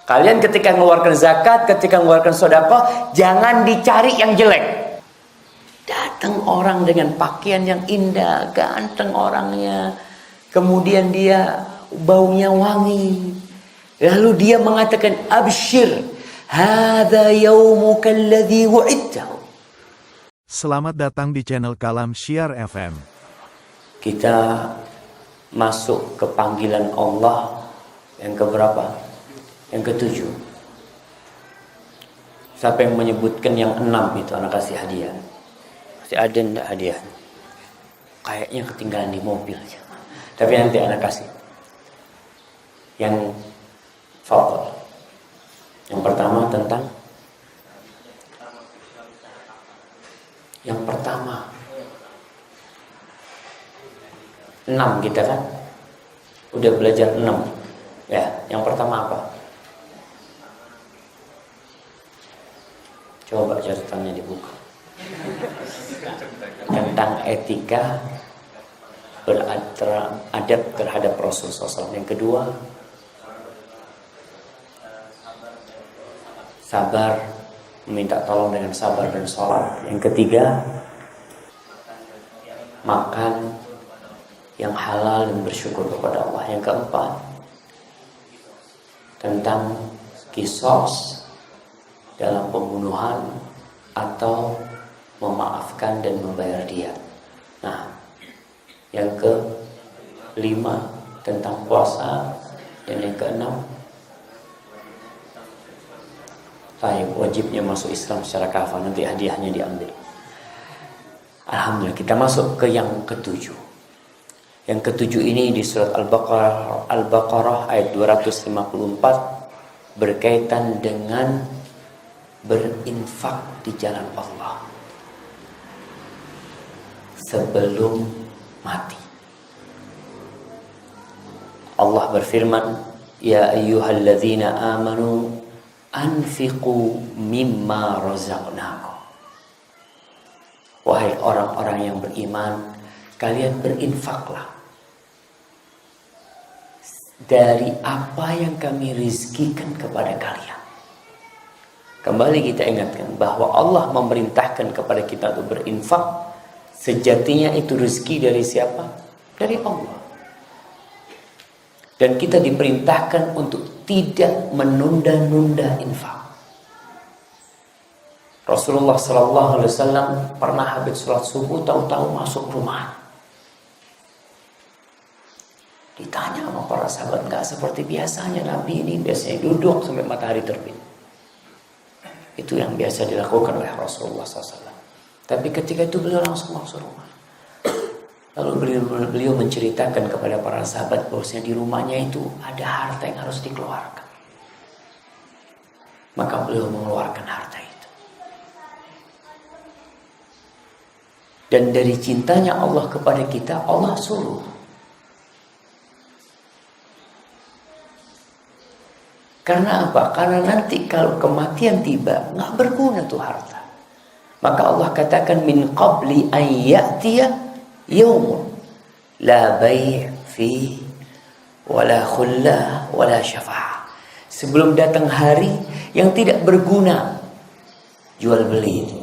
Kalian ketika mengeluarkan zakat, ketika mengeluarkan sedekah, jangan dicari yang jelek. Datang orang dengan pakaian yang indah, ganteng orangnya, kemudian dia baunya wangi, lalu dia mengatakan, abshir, hadza yaumuka alladzi wu'idtahu. Selamat datang di channel Kalam Syiar FM. Kita masuk ke panggilan Allah yang keberapa? Yang ketujuh. Siapa yang menyebutkan yang 6 itu anak kasih hadiah? Masih ada enggak hadiah? Kayaknya ketinggalan di mobil. Tapi nanti anak kasih. Yang fadhil. Yang pertama tentang yang pertama 6 kita kan? Udah belajar 6. Ya, yang pertama apa? Coba catatannya dibuka. Tentang etika beradab terhadap Rasulullah SAW. Yang kedua, sabar, meminta tolong dengan sabar dan sholat. Yang ketiga, makan yang halal dan bersyukur kepada Allah. Yang keempat, tentang kisos dalam pembunuhan atau memaafkan dan membayar diat. Nah, yang kelima tentang puasa, dan yang keenam wajibnya masuk Islam secara kafah, nanti hadiahnya diambil. Alhamdulillah, kita masuk ke yang ketujuh. Yang ketujuh ini di surat Al-Baqarah ayat 254 berkaitan dengan berinfak di jalan Allah sebelum mati. Allah berfirman, ya ayyuhalladzina amanu anfiqu mimma razaqnakum. Wahai orang-orang yang beriman, kalian berinfaklah dari apa yang kami rizkikan kepada kalian. Kembali kita ingatkan bahwa Allah memerintahkan kepada kita untuk berinfak. Sejatinya itu rezeki dari siapa? Dari Allah. Dan kita diperintahkan untuk tidak menunda-nunda infak. Rasulullah SAW pernah habis sholat subuh, tahu-tahu masuk rumah. Ditanya sama para sahabat, nggak seperti biasanya Nabi ini biasanya duduk sampai matahari terbit. Itu yang biasa dilakukan oleh Rasulullah SAW. Tapi ketika itu beliau langsung masuk rumah. Lalu beliau menceritakan kepada para sahabat bahwasanya di rumahnya itu ada harta yang harus dikeluarkan. Maka beliau mengeluarkan harta itu. Dan dari cintanya Allah kepada kita, Allah suruh. Karena apa? Karena nanti kalau kematian tiba, nggak berguna tuh harta. Maka Allah katakan, min qabli an ya'tiya yawmun la bay' fi wala khullah wala syafa'ah. Sebelum datang hari yang tidak berguna jual beli itu.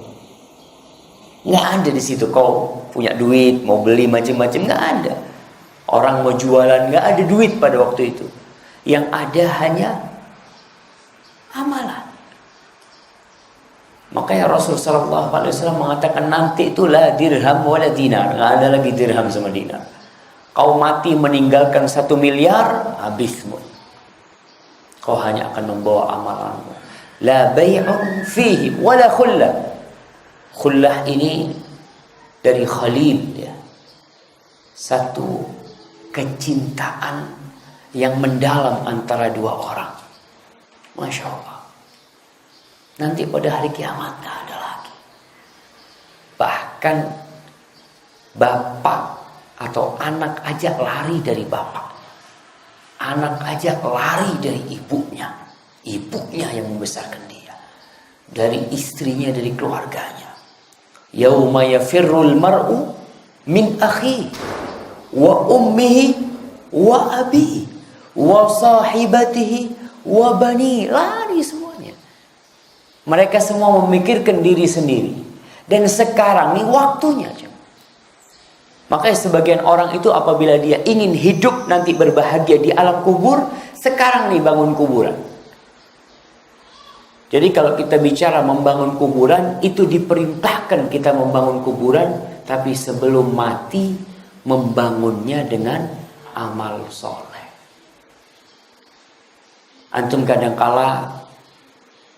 Nggak ada di situ kau punya duit mau beli macam-macam, nggak ada. Orang mau jualan, nggak ada duit pada waktu itu. Yang ada hanya amalan. Makanya Rasulullah SAW mengatakan nanti itu la dirham wala dinar, nggak ada lagi dirham sama dinar. Kau mati meninggalkan 1 miliar, habismu. Kau hanya akan membawa amalanmu. La bay'un fihi wala khullah. Khullah ini dari khalil, ya. Satu kecintaan yang mendalam antara dua orang. Masya Allah. Nanti pada hari kiamat gak ada lagi. Bahkan bapak atau anak aja lari dari bapak. Anak aja lari dari ibunya. Ibunya yang membesarkan dia. Dari istrinya, dari keluarganya. Yauma yafirrul mar'u min akhihi wa ummihi wa abihi wa sahibatihi wa bani, lari semuanya. Mereka semua memikirkan diri sendiri. Dan sekarang nih waktunya. Makanya sebagian orang itu apabila dia ingin hidup nanti berbahagia di alam kubur, sekarang nih bangun kuburan. Jadi kalau kita bicara membangun kuburan, itu diperintahkan kita membangun kuburan, tapi sebelum mati membangunnya dengan amal soleh. Antum kadangkala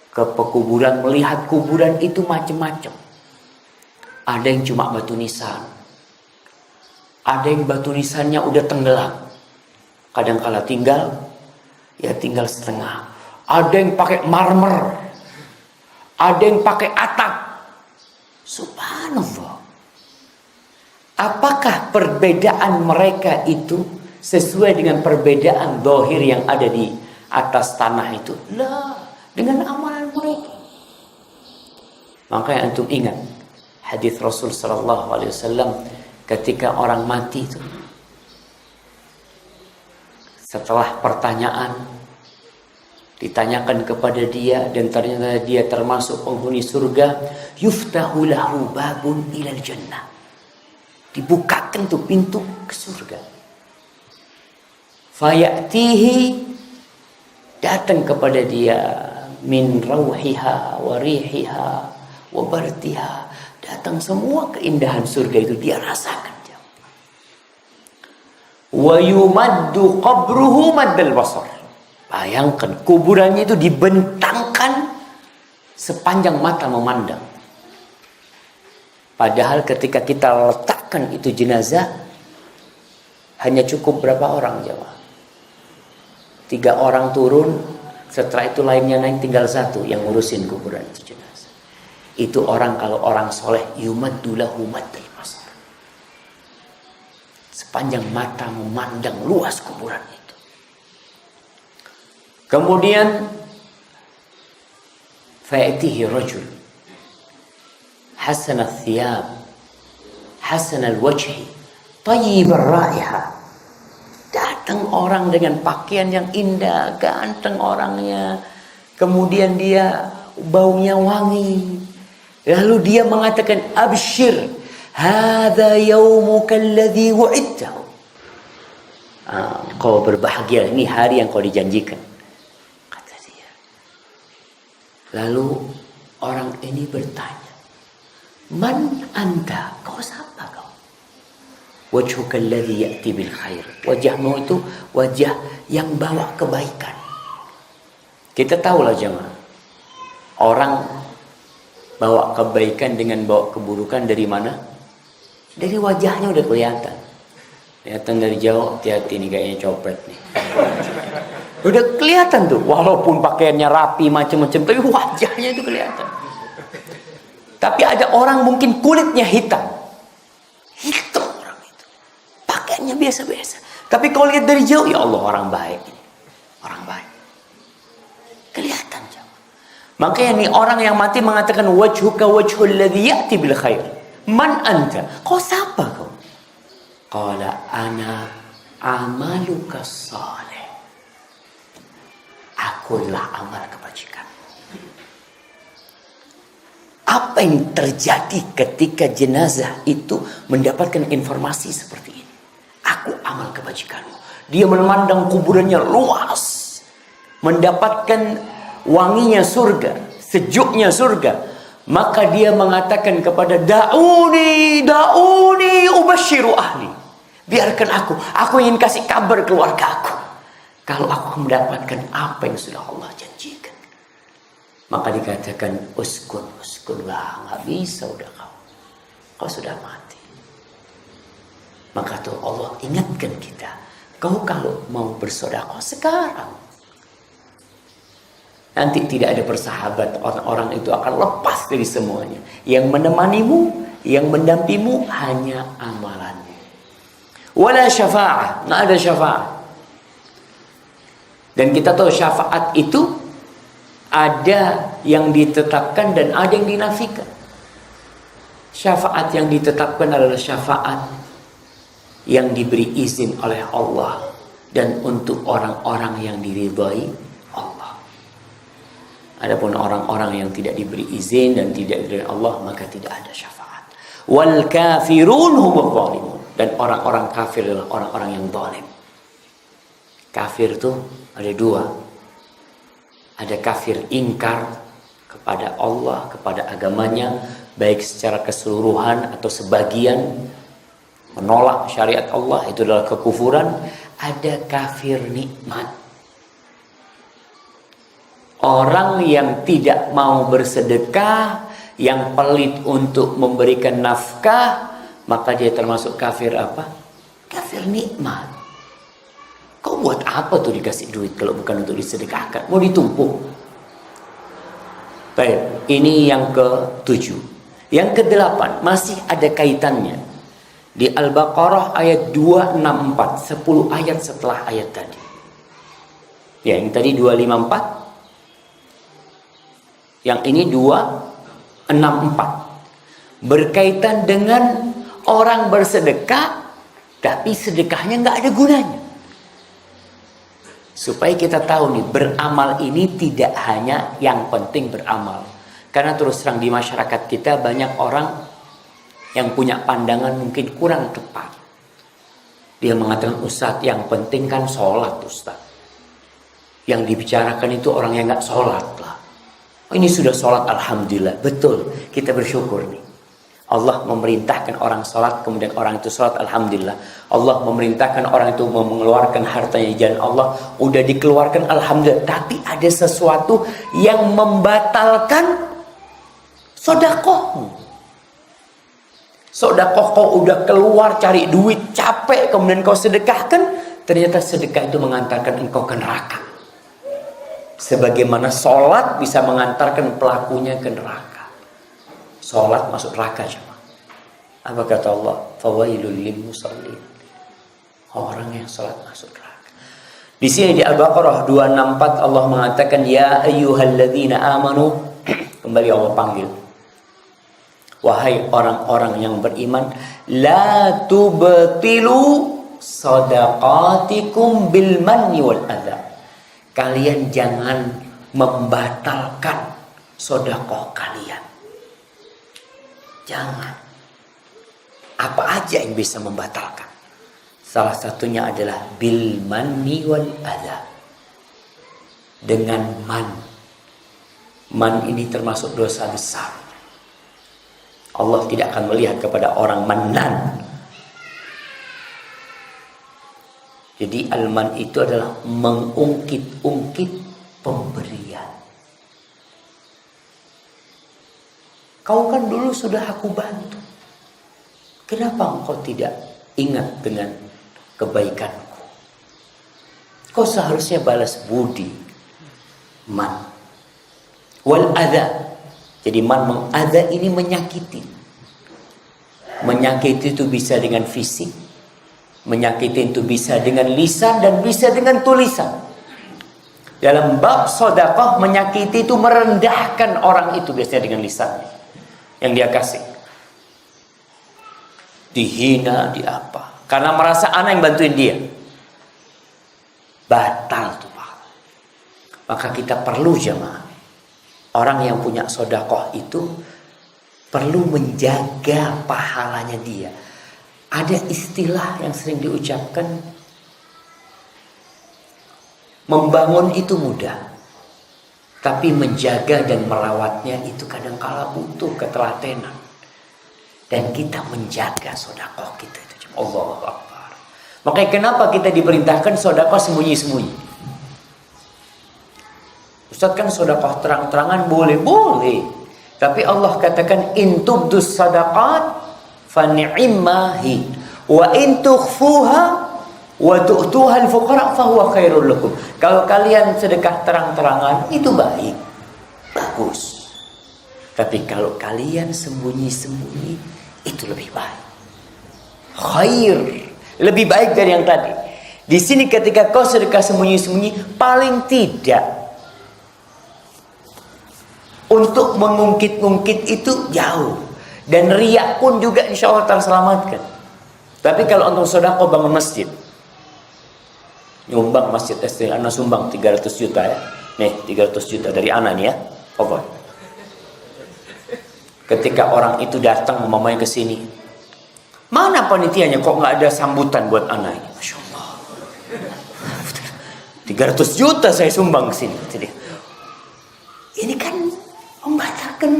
ke pekuburan melihat kuburan itu macam-macam. Ada yang cuma batu nisan, ada yang batu nisannya udah tenggelam, kadangkala tinggal setengah. Ada yang pakai marmer, ada yang pakai atap. Subhanallah. Apakah perbedaan mereka itu sesuai dengan perbedaan zahir yang ada di atas tanah itu? Lah, dengan amalan mereka. Makanya antum ingat hadis Rasul sallallahu alaihi wasallam ketika orang mati itu, setelah pertanyaan ditanyakan kepada dia dan ternyata dia termasuk penghuni surga, yuftahu lahu babun ilal jannah, dibukakan tuh pintu ke surga. Fayatihi, datang kepada dia min rauhiha wa rihiha wa bartiha, datang semua keindahan surga itu dia rasakan. Wa yumaddu qabruhu maddal basar, bayangkan kuburannya itu dibentangkan sepanjang mata memandang. Padahal ketika kita letakkan itu jenazah, hanya cukup berapa orang jemaah? 3 orang turun, setelah itu lainnya naik, tinggal 1 yang ngurusin kuburan itu jenazah. Itu orang, kalau orang soleh, yumaddu lahu maddal basar, sepanjang mata memandang luas kuburan itu. Kemudian fa'atihi rajul hasan al-thiyab hasan al-wajhi tayyib ar-ra'iha, datang orang dengan pakaian yang indah, ganteng orangnya, kemudian dia baunya wangi, lalu dia mengatakan abshir hadza yaumuka alladhi wu'idtahu, kau berbahagia, ini hari yang kau dijanjikan, kata dia. Lalu orang ini bertanya, man anta, kau siapa kau? Wajhuka alladhi ya'ti bil khair, wajahmu itu wajah yang bawa kebaikan. Kita tahulah jemaah, orang bawa kebaikan dengan bawa keburukan dari mana? Dari wajahnya udah kelihatan. Kelihatan dari jauh, hati-hati nih kayaknya copet nih. Udah kelihatan tuh, walaupun pakaiannya rapi macam-macam, tapi wajahnya itu kelihatan. Tapi ada orang mungkin kulitnya hitam. Hitam orang itu. Pakaiannya biasa-biasa. Tapi kalau lihat dari jauh, ya Allah, orang baik. Orang baik. Kelihatan jauh. Makanya nih orang yang mati mengatakan wajhuka wajhul ladzi ya'ti bil khair. Man anta? Kau siapa kau? Qala ana amaluka salih. Akulah amal kebajikan. Apa yang terjadi ketika jenazah itu mendapatkan informasi seperti ini? Aku amal kebajikanmu. Dia memandang kuburannya luas, mendapatkan wanginya surga, sejuknya surga. Maka dia mengatakan kepada da'uni ubashiru ahli. Biarkan aku ingin kasih kabar keluarga aku. Kalau aku mendapatkan apa yang sudah Allah janjikan. Maka dikatakan uskun lah, nggak bisa udah kau sudah mati. Maka tuh Allah ingatkan kita, kau kalau mau bersedekah sekarang, nanti tidak ada persahabat, orang-orang itu akan lepas dari semuanya. Yang menemanimu, yang mendampingimu hanya amalanmu. Wala syafa'ah, nggak ada syafaat. Dan kita tahu syafaat itu ada yang ditetapkan dan ada yang dinafikan. Syafaat yang ditetapkan adalah syafaat yang diberi izin oleh Allah dan untuk orang-orang yang diridhai Allah. Adapun orang-orang yang tidak diberi izin dan tidak diberi Allah, maka tidak ada syafaat. Wal kafirun humul zalimun. Dan orang-orang kafir adalah orang-orang yang zalim. Kafir itu ada dua. Ada kafir ingkar kepada Allah, kepada agamanya, baik secara keseluruhan atau sebagian, menolak syariat Allah, itu adalah kekufuran. Ada kafir nikmat. Orang yang tidak mau bersedekah, yang pelit untuk memberikan nafkah, maka dia termasuk kafir apa? Kafir nikmat. Kau buat apa tuh dikasih duit kalau bukan untuk disedekahkan? Mau ditumpuk? Baik, ini yang ke-7. Yang ke-8 masih ada kaitannya. Di Al-Baqarah ayat 264, 10 ayat setelah ayat tadi. Ya, yang tadi 254. Yang ini 264. Berkaitan dengan orang bersedekah, tapi sedekahnya nggak ada gunanya. Supaya kita tahu nih, beramal ini tidak hanya yang penting beramal. Karena terus terang di masyarakat kita banyak orang yang punya pandangan mungkin kurang tepat. Dia mengatakan, Ustadz, yang penting kan sholat, Ustadz. Yang dibicarakan itu orang yang nggak sholat lah. Ini sudah sholat, alhamdulillah. Betul, kita bersyukur nih. Allah memerintahkan orang sholat, kemudian orang itu sholat, alhamdulillah. Allah memerintahkan orang itu mengeluarkan hartanya di jalan Allah, udah dikeluarkan, alhamdulillah. Tapi ada sesuatu yang membatalkan sodakohmu. Sodakoh kau udah keluar cari duit, capek, kemudian kau sedekahkan, ternyata sedekah itu mengantarkan engkau ke neraka. Sebagaimana sholat bisa mengantarkan pelakunya ke neraka. Sholat masuk neraka cuma. Apa kata Allah? Fawailul lil musallin. Orang yang sholat masuk neraka. Di sini di Al-Baqarah 264 Allah mengatakan, ya ayyuhalladzina amanu. Kembali Allah panggil. Wahai orang-orang yang beriman, la tubtilu sadaqatikum bil manni wal adha. Kalian jangan membatalkan sedekah kalian. Jangan. Apa aja yang bisa membatalkan? Salah satunya adalah bil manni wal adha. Dengan man. Man ini termasuk dosa besar. Allah tidak akan melihat kepada orang mannan. Jadi alman itu adalah mengungkit-ungkit pemberian. Kau kan dulu sudah aku bantu. Kenapa engkau tidak ingat dengan kebaikanku? Kau seharusnya balas budi. Man. Wal adha. Jadi man mengadha ini menyakiti. Menyakiti itu bisa dengan fisik. Menyakiti itu bisa dengan lisan dan bisa dengan tulisan. Dalam bab sedekah, menyakiti itu merendahkan orang itu biasanya dengan lisannya yang dia kasih. Dihina, di apa? Karena merasa anak yang bantuin dia. Batal tuh Pak. Maka kita perlu jemaah. Orang yang punya sedekah itu perlu menjaga pahalanya dia. Ada istilah yang sering diucapkan, membangun itu mudah, tapi menjaga dan merawatnya itu kadang-kala butuh ketelatenan. Dan kita menjaga sedekah kita itu. Allahu Akbar. Makanya kenapa kita diperintahkan sedekah sembunyi-sembunyi? Ustaz, kan sedekah terang-terangan boleh. Tapi Allah katakan, in tubdus sadaqat fa ni'mahi wa in tukhfuha wa tu'tuha al-fuqara fa huwa khairul lakum. Kalau kalian sedekah terang-terangan itu baik, bagus. Tapi kalau kalian sembunyi-sembunyi itu lebih baik. Khair, lebih baik dari yang tadi. Di sini ketika kau sedekah sembunyi-sembunyi, paling tidak untuk mengungkit-ungkit itu jauh. Dan riak pun juga insya Allah terselamatkan. Tapi kalau untuk sedekah bangun masjid, nyumbang masjid SD, anak sumbang 300 juta ya. Nih 300 juta dari anak nih ya. Allah. Ketika orang itu datang mamanya ke sini, mana panitianya kok nggak ada sambutan buat anak ini? Masya Allah. 300 juta saya sumbang ke sini. Ini kan membatalkan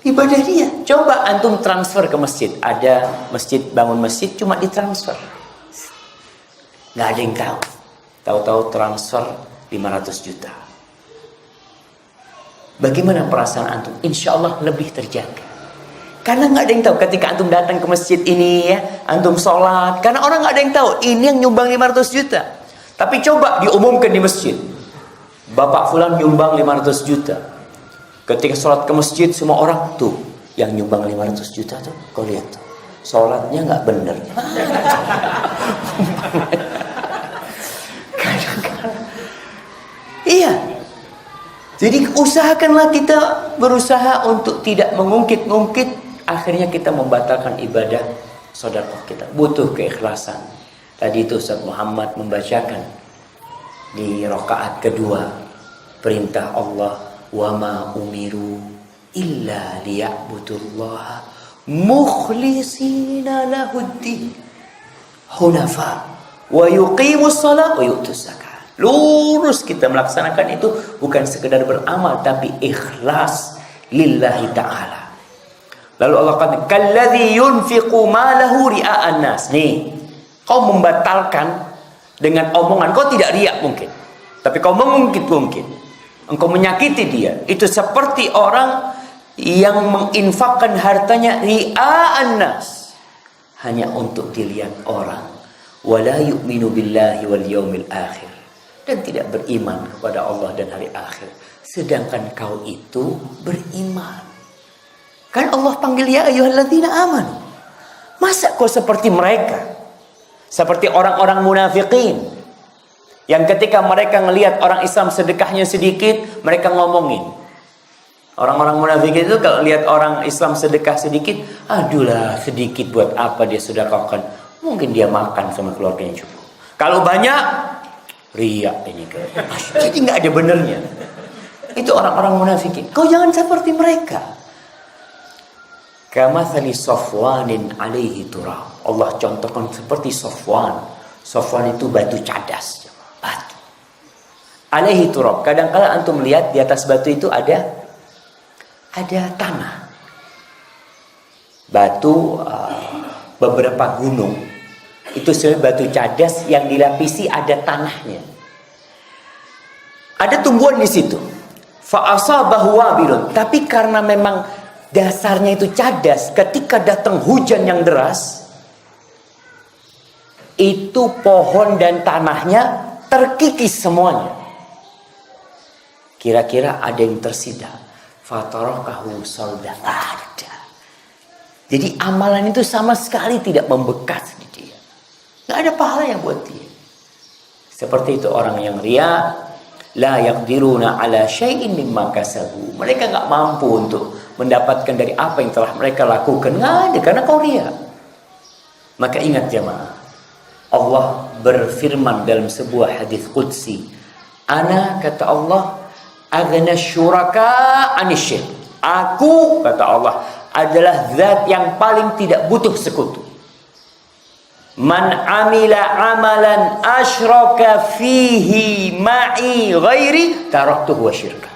ibadah dia. Coba antum transfer ke masjid. Ada masjid, bangun masjid cuma ditransfer. Nggak ada yang tahu. Tahu-tahu transfer 500 juta. Bagaimana perasaan antum? Insya Allah lebih terjaga. Karena nggak ada yang tahu ketika antum datang ke masjid ini ya, antum sholat. Karena orang nggak ada yang tahu ini yang nyumbang 500 juta. Tapi coba diumumkan di masjid. Bapak fulan nyumbang 500 juta. Ketika sholat ke masjid semua orang tuh yang nyumbang 500 juta tuh, kau lihat tuh, sholatnya nggak bener. Iya. Jadi usahakanlah kita berusaha untuk tidak mengungkit-ungkit, akhirnya kita membatalkan ibadah sedekah kita. Butuh keikhlasan. Tadi itu Ustaz Muhammad membacakan di rakaat kedua perintah Allah, wa ma umiru illa liya'budullaha mukhlishina lahuddin hunafa wa yuqimus shalah wa yu'tuz zakah. Lurus kita melaksanakan itu, bukan sekedar beramal tapi ikhlas lillahi ta'ala. Lalu Allah kata kalladzi yunfiqu malahu ria'an nas. Nih, kau membatalkan dengan omongan, kau tidak riak mungkin, tapi kau mengungkit-ungkit, engkau menyakiti dia. Itu seperti orang yang menginfakkan hartanya ria'an nas, hanya untuk dilihat orang. Wala yu'minu billahi wal yaumil akhir, dan tidak beriman kepada Allah dan hari akhir. Sedangkan kau itu beriman. Kan Allah panggil ya ayyuhalladzina amanu. Masa kau seperti mereka? Seperti orang-orang munafikin yang ketika mereka ngelihat orang Islam sedekahnya sedikit, mereka ngomongin. Orang-orang munafikin itu kalau lihat orang Islam sedekah sedikit, adulah sedikit buat apa dia sedekahkan? Mungkin dia makan sama keluarganya cukup. Kalau banyak, riak ini kan. Jadi nggak ada benernya. Itu orang-orang munafikin. Kau jangan seperti mereka. Kamathali Safwanin alaihi turab. Allah contohkan seperti Safwan. Safwan itu batu cadas, batu. Alaihi turab. Kadang-kala antum melihat di atas batu itu ada tanah. Batu beberapa gunung itu sebenarnya batu cadas yang dilapisi ada tanahnya. Ada tumbuhan di situ. Fa asabahu wabilun. Tapi karena memang dasarnya itu cadas, ketika datang hujan yang deras, itu pohon dan tanahnya terkikis semuanya. Kira-kira ada yang tersisa. Fatarakahu salda. Ada. Jadi amalan itu sama sekali tidak membekas di dia. Nggak ada pahala yang buat dia. Seperti itu orang yang riya, la yaqdiruna ala syai'in mimma kasabu. Mereka nggak mampu untuk mendapatkan dari apa yang telah mereka lakukan. Nggak ada, karena kau riya. Maka ingat jemaah, Allah berfirman dalam sebuah hadis qudsi, ana, kata Allah, aghna syuraka anisyirk. Aku, kata Allah, adalah zat yang paling tidak butuh sekutu. Man amila amalan asyraka fihi ma'i ghairi taraktuhu wa syirka.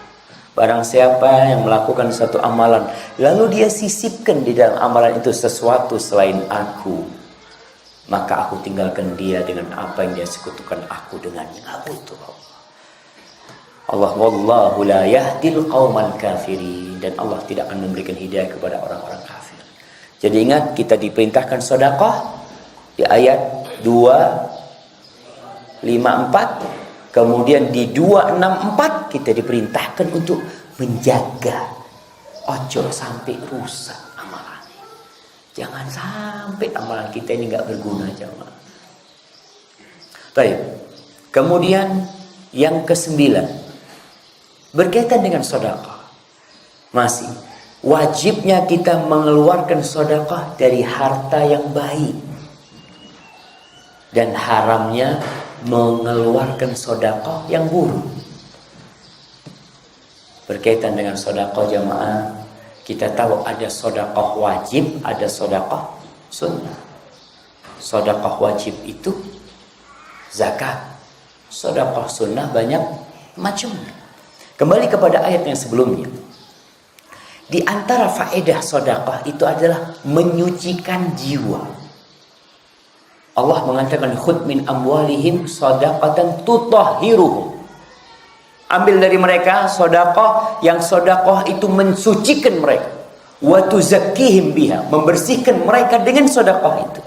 Barang siapa yang melakukan satu amalan lalu dia sisipkan di dalam amalan itu sesuatu selain aku, maka aku tinggalkan dia dengan apa yang dia sekutukan aku dengannya. Aku itu Allah, wallahu la yahdil qaumal kafirin, dan Allah tidak akan memberikan hidayah kepada orang-orang kafir. Jadi ingat, kita diperintahkan sedekah di ayat 254, kemudian di 264 kita diperintahkan untuk menjaga ojo sampai rusak amalan. Jangan sampai amalan kita ini nggak berguna, jemaah. Baik. Kemudian yang ke-9 berkaitan dengan sedekah. Masih wajibnya kita mengeluarkan sedekah dari harta yang baik, dan haramnya mengeluarkan sedekah yang buruk. berkaitan dengan sedekah jamaah, kita tahu ada sedekah wajib, ada sedekah sunnah. Sedekah wajib itu zakat. Sedekah sunnah banyak macamnya. Kembali kepada ayat yang sebelumnya. Di antara faedah sedekah itu adalah menyucikan jiwa. Allah mengatakan khudh min amwalihim shadaqatan tutahhiruhum. Ambil dari mereka sedekah, yang sedekah itu mensucikan mereka. Wa tuzakkihim biha, membersihkan mereka dengan sedekah itu.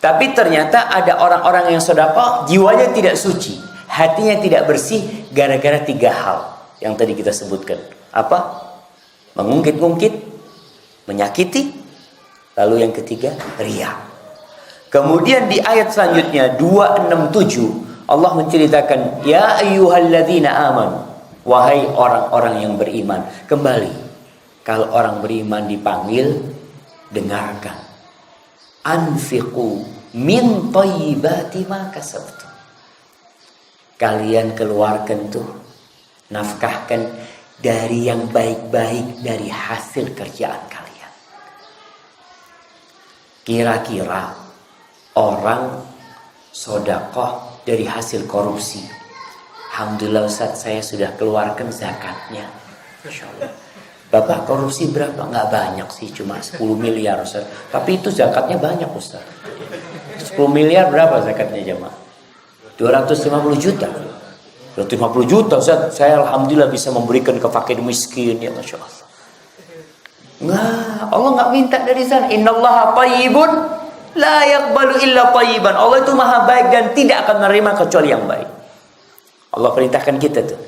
Tapi ternyata ada orang-orang yang sedekah jiwanya tidak suci, hatinya tidak bersih gara-gara 3 hal yang tadi kita sebutkan. Apa? Mengungkit-ungkit, menyakiti, lalu yang ketiga riya. Kemudian di ayat selanjutnya 267 Allah menceritakan, ya ayyuhalladzina amanu, wahai orang-orang yang beriman. Kembali, kalau orang beriman dipanggil, dengarkan. Anfiqu min thayyibati ma kasabtum. Kalian keluarkan tuh, nafkahkan dari yang baik-baik dari hasil kerjaan kalian. Kira-kira orang sedekah dari hasil korupsi, alhamdulillah Ustaz, saya sudah keluarkan zakatnya. Masya Allah. Bapak korupsi berapa? Nggak banyak sih, cuma 10 miliar Ustaz. Tapi itu zakatnya banyak Ustaz. 10 miliar berapa zakatnya jemaah? 250 juta. 250 juta Ustaz, saya alhamdulillah bisa memberikan ke fakir miskin, ya Masya Allah. Nggak, Allah nggak minta dari sana. Innallaha thayyibun la yaqbalu illa thayyiban. Allah itu maha baik dan tidak akan menerima kecuali yang baik. Allah perintahkan kita tuh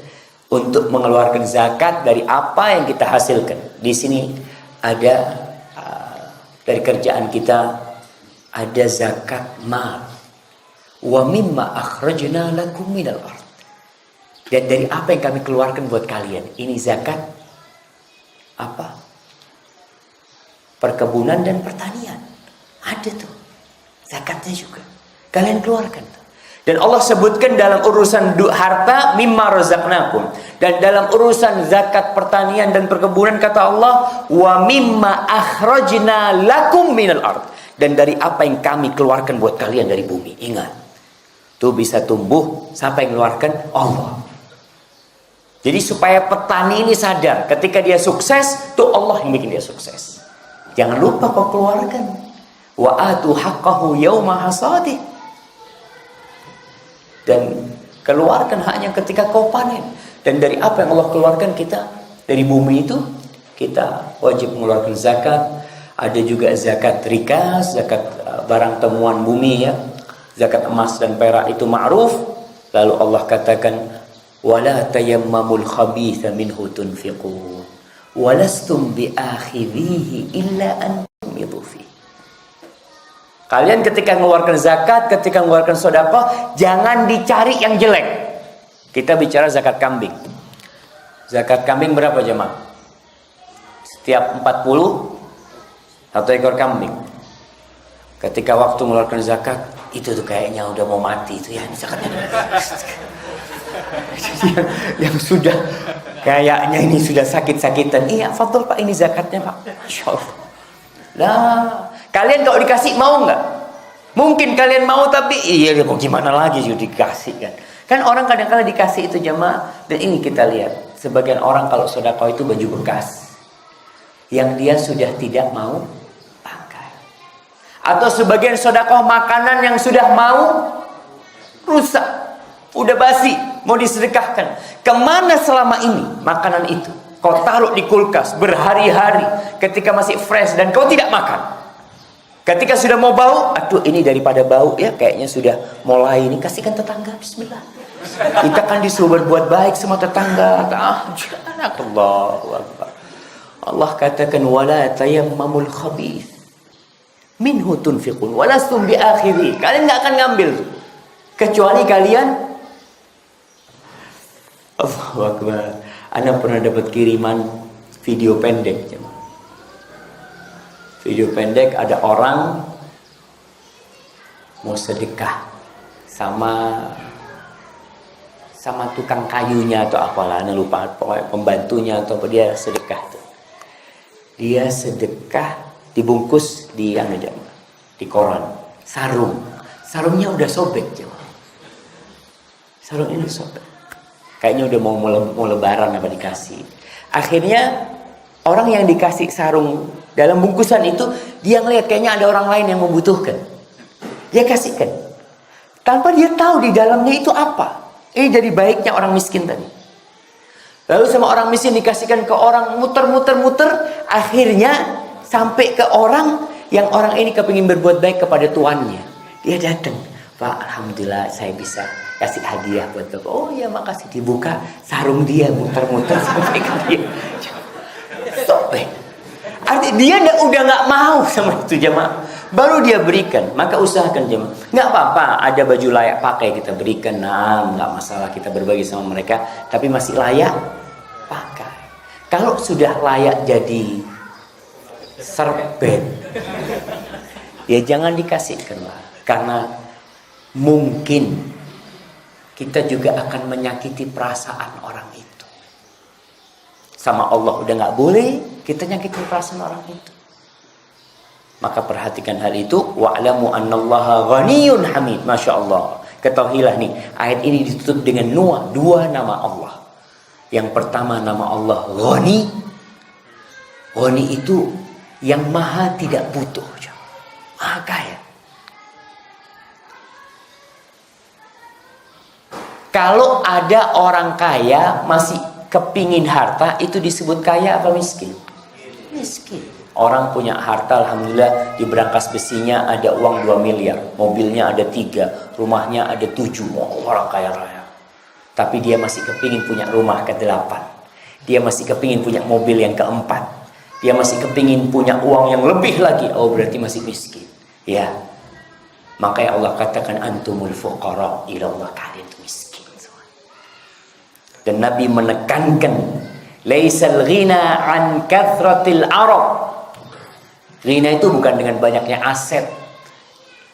untuk mengeluarkan zakat dari apa yang kita hasilkan. Di sini ada dari kerjaan kita ada zakat mal. Wa mimma akhrajna lakum minal ard. Dan dari apa yang kami keluarkan buat kalian. Ini zakat apa? Perkebunan dan pertanian. Ada tuh zakatnya juga. Kalian keluarkan. Dan Allah sebutkan dalam urusan harta mimma razaqnakum. Dan dalam urusan zakat pertanian dan perkebunan kata Allah wa mimma akhrajna lakum minal ard. Dan dari apa yang kami keluarkan buat kalian dari bumi. Ingat. Itu bisa tumbuh sampai mengeluarkan Allah. Jadi supaya petani ini sadar ketika dia sukses, tuh Allah yang bikin dia sukses. Jangan lupa kau keluarkan. Wa atu haqqahu yauma hasadih. Dan keluarkan haknya ketika kau panen. Dan dari apa yang Allah keluarkan kita dari bumi itu, kita wajib mengeluarkan zakat. Ada juga zakat rikas, zakat barang temuan bumi ya. Zakat emas dan perak itu ma'ruf. Lalu Allah katakan wala tayammamul khabitha minhu tunfiqun walastum biakhidhihi illa an tumidu fi. Kalian ketika mengeluarkan zakat, ketika mengeluarkan sedekah, jangan dicari yang jelek. Kita bicara zakat kambing. Zakat kambing berapa jemaah? Setiap 40 1 ekor kambing. Ketika waktu mengeluarkan zakat, itu tuh kayaknya udah mau mati itu ya, zakatnya. yang sudah kayaknya ini sudah sakit-sakitan. Iya, fadhol Pak, ini zakatnya Pak. Masya Allah. Lah, kalian kalau dikasih mau nggak? Mungkin kalian mau tapi iya kok gimana lagi juga dikasih kan? Kan orang kadang-kadang dikasih itu jemaah. Dan ini kita lihat, sebagian orang kalau sedekah itu baju bekas yang dia sudah tidak mau pakai. Atau sebagian sedekah makanan yang sudah mau rusak, udah basi, mau disedekahkan. Kemana selama ini makanan itu? Kau taruh di kulkas berhari-hari ketika masih fresh dan kau tidak makan. Ketika sudah mau bau, aduh ini daripada bau ya kayaknya sudah mulai ini, kasihkan tetangga, bismillah. Kita kan disuruh berbuat baik sama tetangga. Allahu Akbar. Allah katakan wala tayammamul khabith minhu tunfiqun walastum biakhiri. Kalian enggak akan ngambil tuh kecuali kalian. Allahu Akbar. Ana pernah dapat kiriman video pendek. Video pendek ada orang mau sedekah sama sama tukang kayunya atau apalah, lupa, pokoknya pembantunya atau apa, dia sedekah tuh. Dia sedekah dibungkus di di koran, sarungnya udah sobek jemaah. Sarungnya udah sobek. Kayaknya udah mau lebaran apa dikasih. Akhirnya orang yang dikasih sarung dalam bungkusan itu, dia ngeliat kayaknya ada orang lain yang membutuhkan. Dia kasihkan. Tanpa dia tahu di dalamnya itu apa. Ini jadi baiknya orang miskin tadi. Lalu sama orang miskin dikasihkan ke orang, muter. Akhirnya sampai ke orang yang orang ini kepingin berbuat baik kepada tuannya. Dia datang. Pak, alhamdulillah saya bisa kasih hadiah buat Bapak. Oh ya makasih. Dibuka sarung dia, muter sampai ke dia. Sobek. Artinya dia udah gak mau sama itu jemaah. Baru dia berikan. Maka usahakan jemaah. Gak apa-apa ada baju layak pakai kita berikan. Nah gak masalah kita berbagi sama mereka. Tapi masih layak pakai. Kalau sudah layak jadi serbet, ya jangan dikasihkan lah. Karena mungkin kita juga akan menyakiti perasaan orang itu. Sama Allah udah gak boleh kita nyakitin perasaan orang itu. Maka perhatikan hal itu. Wa'lamu annallaha ghaniyun hamid. Masya Allah. Ketahuilah nih, ayat ini ditutup dengan dua nama Allah. Yang pertama nama Allah Ghani. Ghani itu yang maha tidak butuh, maha kaya. Kalau ada orang kaya masih kepingin harta, itu disebut kaya apa miskin? Miskin. Orang punya harta, alhamdulillah, di berangkas besinya ada uang 2 miliar, mobilnya ada 3, rumahnya ada 7. Orang kaya raya. Tapi dia masih kepingin punya rumah ke-8. Dia masih kepingin punya mobil yang ke-4. Dia masih kepingin punya uang yang lebih lagi. Oh, berarti masih miskin. Ya. Makanya Allah katakan antumul fuqara ila Allah, kalian itu miskin. Dan Nabi menekankan laisal ghina an kathratil arab. Ghina itu bukan dengan banyaknya aset,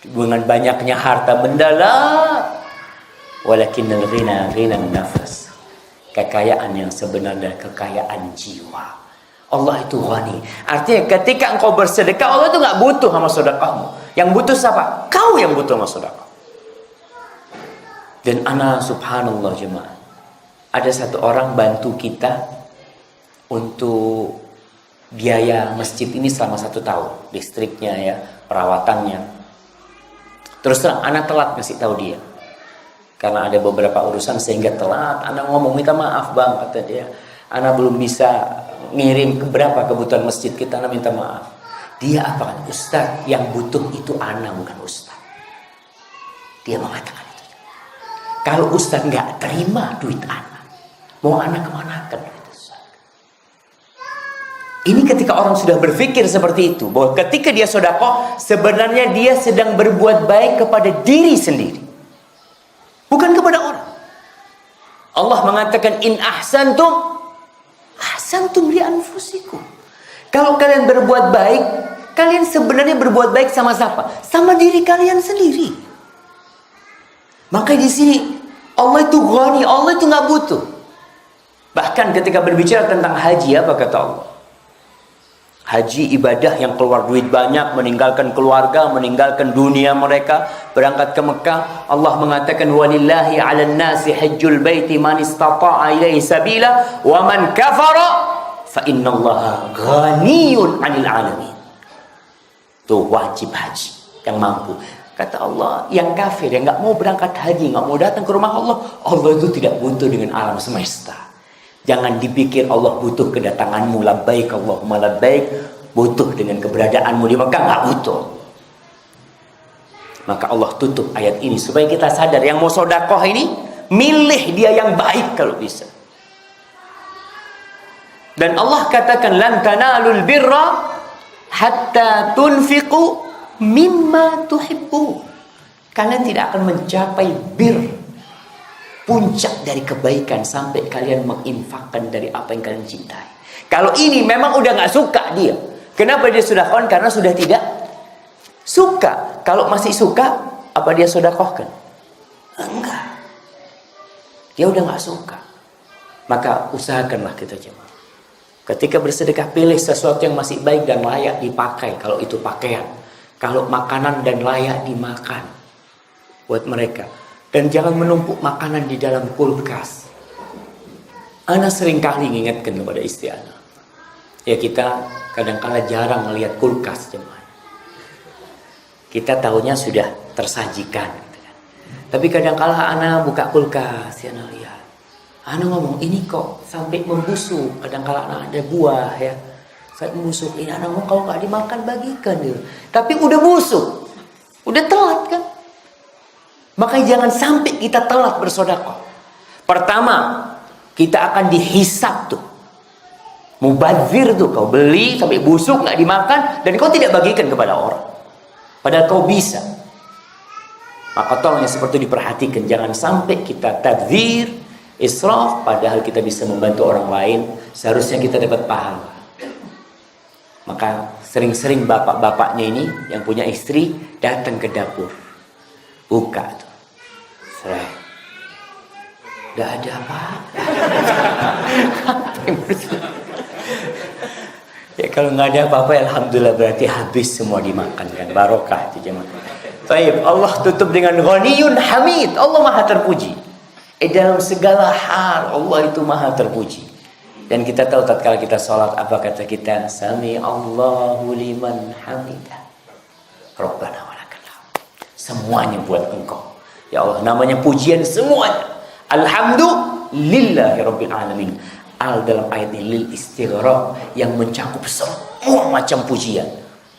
dengan banyaknya harta benda lah. Walakinnal ghina ghinan nafas. Kekayaan yang sebenarnya kekayaan jiwa. Allah itu ghani. Artinya ketika engkau bersedekah, Allah itu gak butuh sama sedekahmu. Yang butuh siapa? Kau yang butuh sama sedekah. Dan ana subhanallah jemaah, ada satu orang bantu kita untuk biaya masjid ini selama 1 tahun, listriknya ya, perawatannya. Terus terang, anak telat ngasih tahu dia karena ada beberapa urusan sehingga telat. Anak ngomong minta maaf bang, kata dia, anak belum bisa ngirim berapa kebutuhan masjid kita, anak minta maaf. Dia apa kan, Ustaz, yang butuh itu anak bukan Ustaz. Dia mengatakan itu. Kalau Ustaz nggak terima duit anak, mau anak kemanakan duit Ustaz? Ini ketika orang sudah berpikir seperti itu, bahwa ketika dia sedekah, sebenarnya dia sedang berbuat baik kepada diri sendiri, bukan kepada orang. Allah mengatakan in ahsantum li anfusikum. Kalau kalian berbuat baik, kalian sebenarnya berbuat baik sama siapa? Sama diri kalian sendiri. Maka di sini Allah itu ghani, Allah itu nggak butuh. Bahkan ketika berbicara tentang haji, apa kata Allah? Haji ibadah yang keluar duit banyak, meninggalkan keluarga, meninggalkan dunia mereka, berangkat ke Mekah. Allah mengatakan walillahi 'alan nasi hajjul baiti man istata'a ilaihi sabila wa man kafara fa innallaha ghaniyun 'anil 'alamin. Itu wajib haji yang mampu. Kata Allah, yang kafir, yang nggak mau berangkat haji, nggak mau datang ke rumah Allah, Allah itu tidak butuh dengan alam semesta. Jangan dipikir Allah butuh kedatanganmu, labbaik Allahumma labbaik, butuh dengan keberadaanmu di Mekah, nggak butuh. Maka Allah tutup ayat ini supaya kita sadar, yang mau sedekah ini milih dia yang baik kalau bisa. Dan Allah katakan lan tanalul birra hatta tunfiqu mimma tuhibbu. Kalian tidak akan mencapai bir, puncak dari kebaikan, sampai kalian menginfakkan dari apa yang kalian cintai. Kalau ini memang udah gak suka dia. Kenapa dia sedekahkan? Karena sudah tidak suka. Kalau masih suka, apa dia sedekahkan? Enggak. Dia udah nggak suka. Maka usahakanlah kita jemaah. Ketika bersedekah, pilih sesuatu yang masih baik dan layak dipakai. Kalau itu pakaian, kalau makanan dan layak dimakan buat mereka. Dan jangan menumpuk makanan di dalam kulkas. Ana sering kali mengingatkan kepada istri ana. Ya, kita kadang-kala jarang melihat kulkas jemaah. Kita tahunya sudah tersajikan gitu kan. Tapi kadang-kala ana buka kulkas, ya ana lihat. Ana ngomong, ini kok sampai membusuk. Kadang-kala ana ada buah ya. Sampai membusuk. Ini ana ngomong, kalau nggak dimakan bagikan dia. Tapi udah busuk. Udah telat kan? Makanya jangan sampai kita telat bersedekah. Pertama, kita akan dihisab tuh. Mubadzir tuh, kau beli sampai busuk nggak dimakan dan kau tidak bagikan kepada orang. Padahal kau bisa. Maka tolong yang seperti itu diperhatikan. Jangan sampai kita tabdzir, israf, padahal kita bisa membantu orang lain. Seharusnya kita dapat pahala. Maka sering-sering bapak-bapaknya ini yang punya istri datang ke dapur. Buka tuh. Serai. Gak ada apa. Ya kalau nggak ada apa-apa, alhamdulillah, berarti habis semua dimakan kan, barokah itu jemaah. Baik, Allah tutup dengan Ghaniyun Hamid. Allah maha terpuji. Dalam segala hal Allah itu maha terpuji. Dan kita tahu tatkala kita sholat apa kata kita? Sami Allahu liman hamidah. Rabbana walakal hamd. Semuanya buat Engkau. Ya Allah, namanya pujian semuanya. Alhamdulillahi rabbil alamin. Al dalam ayat ini lil istighraq, yang mencakup semua macam pujian.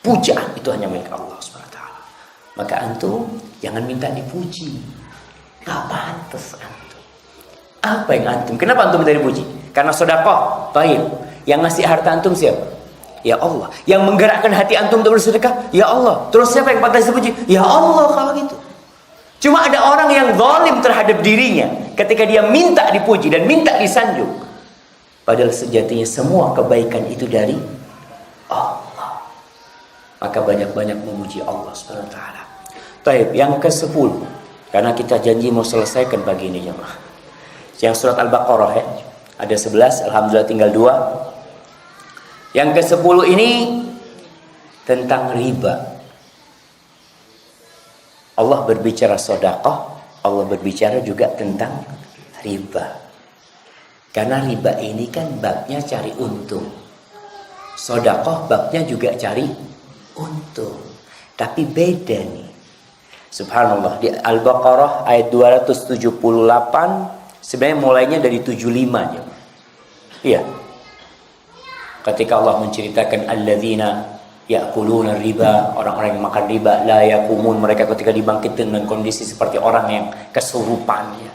Pujaan itu hanya milik Allah SWT. Maka antum jangan minta dipuji. Gak pantas antum. Apa yang antum? Kenapa antum minta dipuji? Karena sedekah. Baik. Yang ngasih harta antum siapa? Ya Allah. Yang menggerakkan hati antum untuk bersedekah? Ya Allah. Terus siapa yang pantas dipuji? Ya Allah kalau gitu. Cuma ada orang yang zalim terhadap dirinya ketika dia minta dipuji dan minta disanjung. Padahal sejatinya semua kebaikan itu dari Allah. Maka banyak-banyak memuji Allah SWT. Taib, yang ke-10. Karena kita janji mau selesaikan pagi ini jemaah. Yang surat Al-Baqarah ya. Ada 11, alhamdulillah tinggal 2. Yang ke-10 ini tentang riba. Allah berbicara sedekah, Allah berbicara juga tentang riba. Karena riba ini kan babnya cari untung. Sedekah babnya juga cari untung. Tapi beda nih. Subhanallah, di Al-Baqarah ayat 278 sebenarnya mulainya dari 75 aja. Iya. Ketika Allah menceritakan alladzina ya'kuluna riba, orang-orang yang makan riba, la yaqumun, mereka ketika dibangkitkan dengan kondisi seperti orang yang kesurupannya.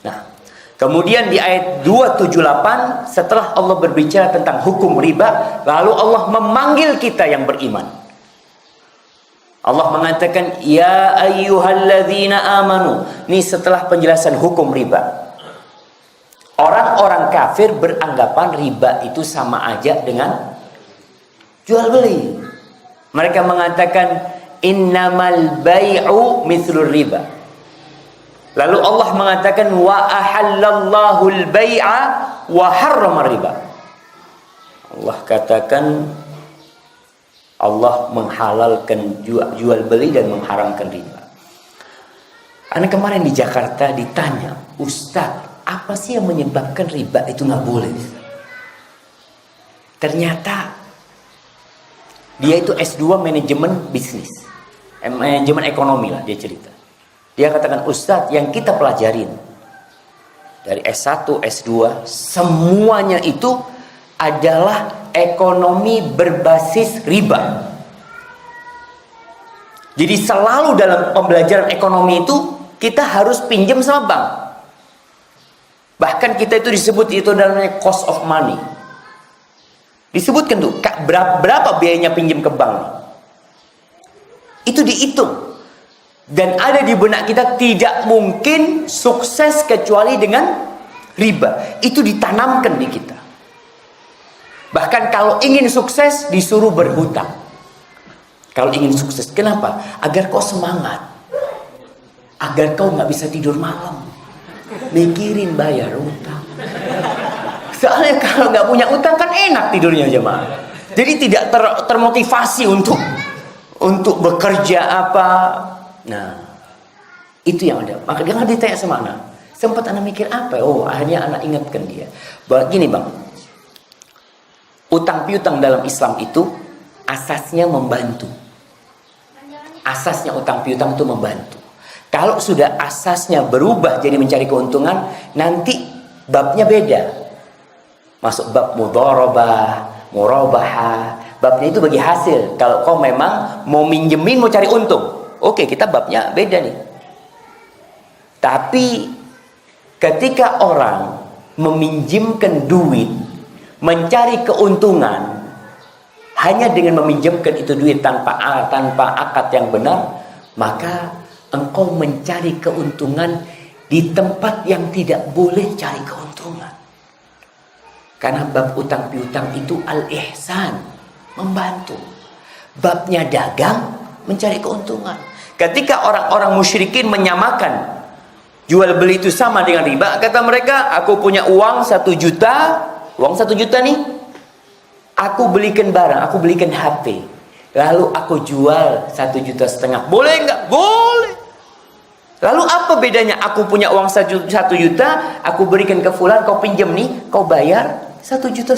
Nah, kemudian di ayat 278 setelah Allah berbicara tentang hukum riba, lalu Allah memanggil kita yang beriman. Allah mengatakan ya ayyuhalladzina amanu. Ini setelah penjelasan hukum riba. Orang-orang kafir beranggapan riba itu sama aja dengan jual beli. Mereka mengatakan innamal bai'u mithlur riba. Lalu Allah mengatakan wa ahallallahu al-bai'a wa harrama riba. Allah katakan Allah menghalalkan jual beli dan mengharamkan riba. Anak kemarin di Jakarta ditanya, Ustaz, apa sih yang menyebabkan riba itu nggak boleh? Ternyata dia itu S2 manajemen bisnis, manajemen ekonomi lah dia cerita. Dia katakan, Ustadz, yang kita pelajarin dari S1, S2 semuanya itu adalah ekonomi berbasis riba. Jadi selalu dalam pembelajaran ekonomi itu kita harus pinjam sama bank. Bahkan kita itu disebut itu namanya cost of money. Disebutkan tuh berapa biayanya pinjam ke bank. Itu dihitung. Dan ada di benak kita tidak mungkin sukses kecuali dengan riba. Itu ditanamkan di kita. Bahkan kalau ingin sukses disuruh berhutang. Kalau ingin sukses, kenapa? Agar kau semangat. Agar kau nggak bisa tidur malam. mikirin bayar utang. Soalnya kalau nggak punya utang kan enak tidurnya jemaah. Jadi tidak termotivasi untuk bekerja apa. Nah, itu yang ada. Maka jangan ditanya sama anak. Sempat anak mikir apa? Oh, akhirnya anak ingatkan dia. Begini bang, utang piutang dalam Islam itu asasnya membantu. Asasnya utang piutang itu membantu. Kalau sudah asasnya berubah jadi mencari keuntungan, nanti babnya beda. Masuk bab mudharabah, murabahah. Babnya itu bagi hasil. Kalau kau memang mau minjemin, mau cari untung, oke, kita babnya beda nih. Tapi ketika orang meminjamkan duit, mencari keuntungan, hanya dengan meminjamkan itu duit tanpa akad yang benar, maka engkau mencari keuntungan di tempat yang tidak boleh cari keuntungan. Karena bab utang piutang itu al-ihsan, membantu. Babnya dagang, mencari keuntungan. Ketika orang-orang musyrikin menyamakan jual beli itu sama dengan riba, kata mereka, aku punya uang 1 juta, uang 1 juta nih, aku belikan barang, aku belikan HP, lalu aku jual 1,5 juta, boleh nggak? Boleh. Lalu apa bedanya? Aku punya uang 1 juta, aku berikan ke fulan, kau pinjam nih, kau bayar 1,5 juta,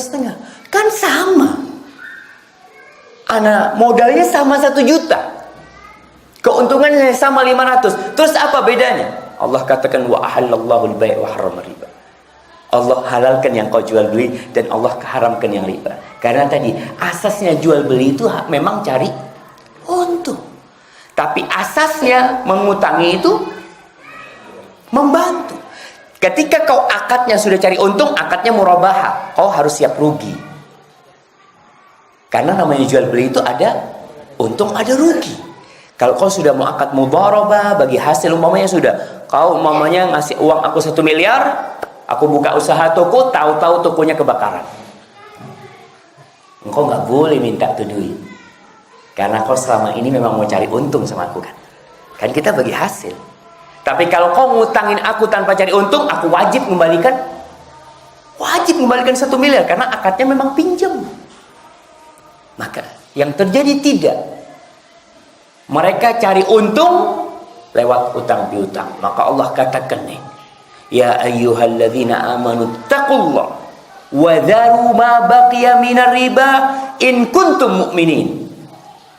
kan sama. Anak modalnya sama 1 juta, keuntungannya sama 500. Terus apa bedanya? Allah katakan wa ahallallahu al-bai' wa harrama riba. Allah halalkan yang kau jual beli dan Allah haramkan yang riba. Karena tadi asasnya jual beli itu memang cari untung. Tapi asasnya mengutangi itu membantu. Ketika kau akadnya sudah cari untung, akadnya murabahah, kau harus siap rugi. Karena namanya jual beli itu ada untung, ada rugi. Kalau kau sudah mau akad mudharabah, bagi hasil umpamanya sudah, kau umpamanya ngasih uang aku 1 miliar, aku buka usaha toko, tahu-tahu tokonya kebakaran. Engkau nggak boleh minta tuh duit. Karena kau selama ini memang mau cari untung sama aku kan. Kan kita bagi hasil. Tapi kalau kau ngutangin aku tanpa cari untung, aku wajib mengembalikan 1 miliar karena akadnya memang pinjam. Maka yang terjadi tidak. Mereka cari untung lewat utang piutang. Maka Allah katakan nih, ya ayyuhalladzina amanu taqullah wa dharu ma baqiya minar riba in kuntum mu'minin.